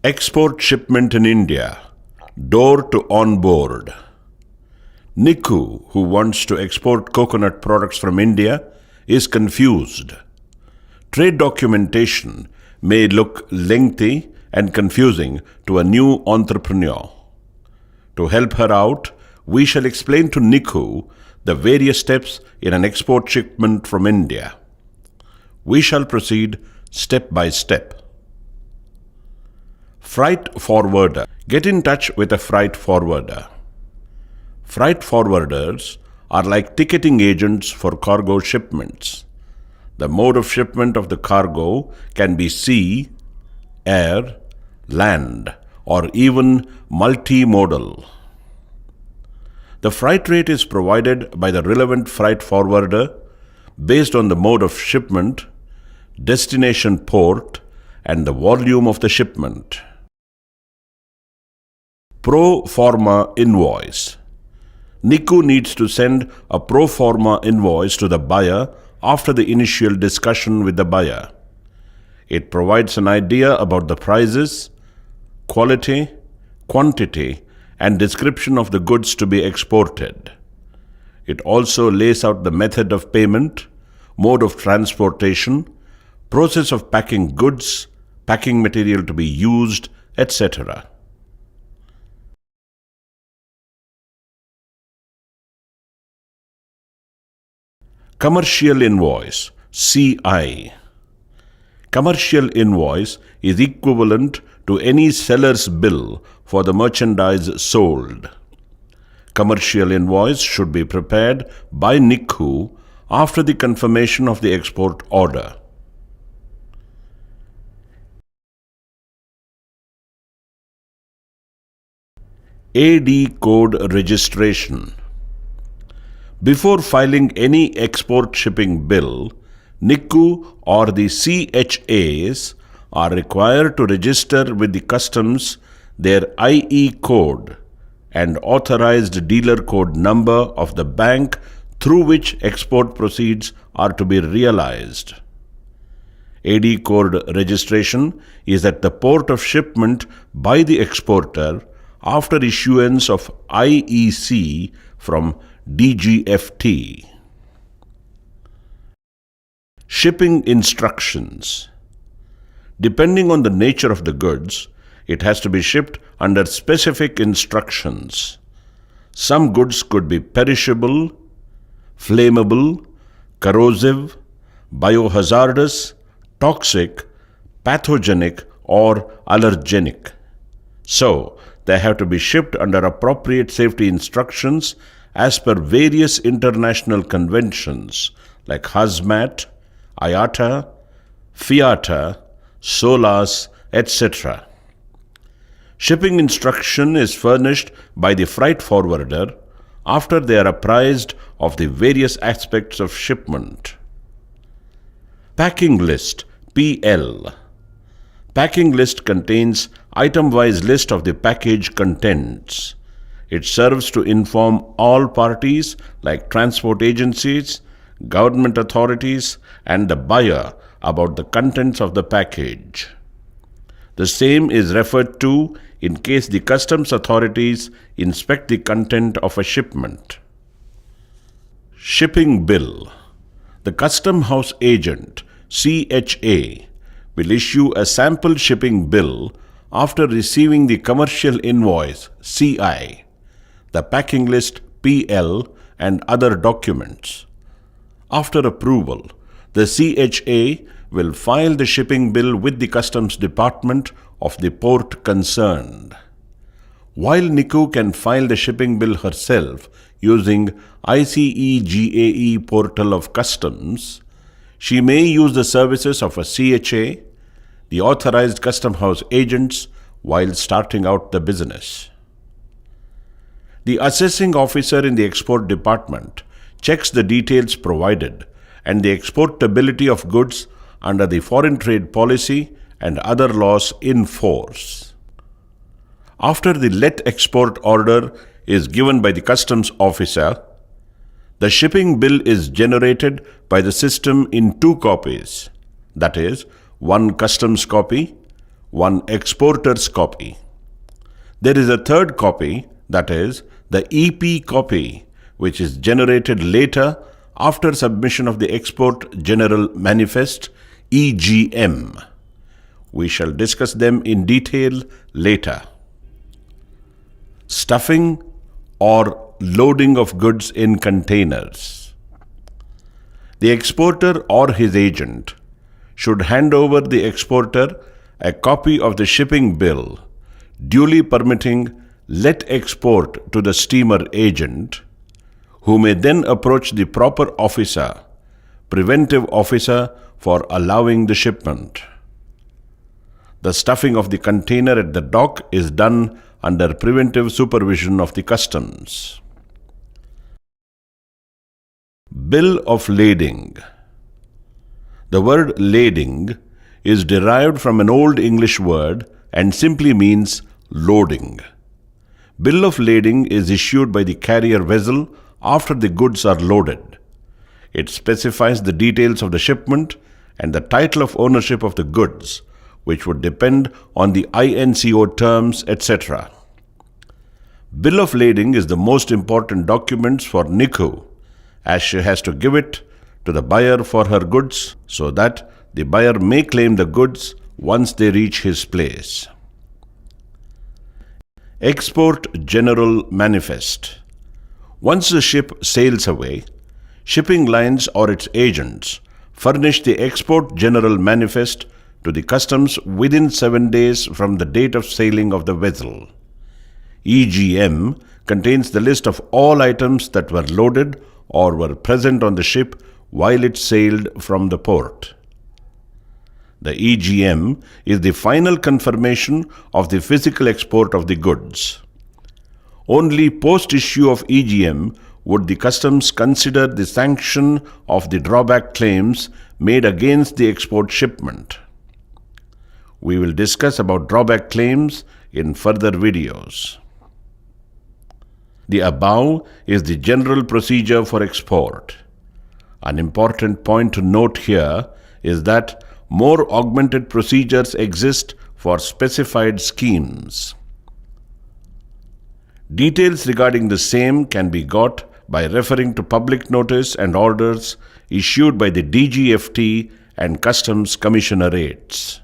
Export shipment in India, door to onboard. Niku, who wants to export coconut products from India, is confused. Trade documentation may look lengthy and confusing to a new entrepreneur. To help her out, we shall explain to Niku the various steps in an export shipment from India. We shall proceed step by step. Freight forwarder. Get in touch with a freight forwarder. Freight forwarders are like ticketing agents for cargo shipments. The mode of shipment of the cargo can be sea, air, land, or even multimodal. The freight rate is provided by the relevant freight forwarder based on the mode of shipment, destination port, and the volume of the shipment. Pro forma invoice. Niku needs to send a pro forma invoice to the buyer after the initial discussion with the buyer. It provides an idea about the prices, quality, quantity, and description of the goods to be exported. It also lays out the method of payment, mode of transportation, process of packing goods, packing material to be used, etc. Commercial invoice, CI. Commercial invoice is equivalent to any seller's bill for the merchandise sold. Commercial invoice should be prepared by Niku after the confirmation of the export order. AD code registration. Before filing any export shipping bill, Niku or the CHAs are required to register with the customs their IE code and authorized dealer code number of the bank through which export proceeds are to be realized. AD code registration is at the port of shipment by the exporter after issuance of IEC from DGFT. Shipping instructions. Depending on the nature of the goods, it has to be shipped under specific instructions. Some goods could be perishable, flammable, corrosive, biohazardous, toxic, pathogenic, or allergenic. So, they have to be shipped under appropriate safety instructions as per various international conventions like HAZMAT, IATA, FIATA, SOLAS, etc. Shipping instruction is furnished by the freight forwarder after they are apprised of the various aspects of shipment. Packing list, PL. Packing list contains item-wise list of the package contents. It serves to inform all parties like transport agencies, government authorities, and the buyer about the contents of the package. The same is referred to in case the customs authorities inspect the content of a shipment. Shipping bill. The custom house agent, CHA, will issue a sample shipping bill after receiving the commercial invoice, CI, the packing list, PL, and other documents. After approval, the CHA will file the shipping bill with the customs department of the port concerned. While Niku can file the shipping bill herself using ICEGAE portal of customs, she may use the services of a CHA, the authorized custom house agents, while starting out the business. The assessing officer in the export department checks the details provided and the exportability of goods under the foreign trade policy and other laws in force. After the let export order is given by the customs officer, the shipping bill is generated by the system in 2 copies, that is, one customs copy, one exporter's copy. There is a third copy, that is, the EP copy, which is generated later after submission of the Export General Manifest EGM. We shall discuss them in detail later. Stuffing or loading of goods in containers. The exporter or his agent should hand over the exporter a copy of the shipping bill, duly permitting let export to the steamer agent, who may then approach the proper officer, preventive officer, for allowing the shipment. The stuffing of the container at the dock is done under preventive supervision of the customs. Bill of lading. The word lading is derived from an Old English word and simply means loading. Bill of lading is issued by the carrier vessel after the goods are loaded. It specifies the details of the shipment and the title of ownership of the goods, which would depend on the INCO terms, etc. Bill of lading is the most important document for NICU, as she has to give it to the buyer for her goods so that the buyer may claim the goods once they reach his place. Export General Manifest. Once the ship sails away, shipping lines or its agents furnish the Export General Manifest to the customs within 7 days from the date of sailing of the vessel. EGM contains the list of all items that were loaded or were present on the ship while it sailed from the port. The EGM is the final confirmation of the physical export of the goods. Only post-issue of EGM would the customs consider the sanction of the drawback claims made against the export shipment. We will discuss about drawback claims in further videos. The above is the general procedure for export. An important point to note here is that more augmented procedures exist for specified schemes. Details regarding the same can be got by referring to public notice and orders issued by the DGFT and Customs Commissionerates.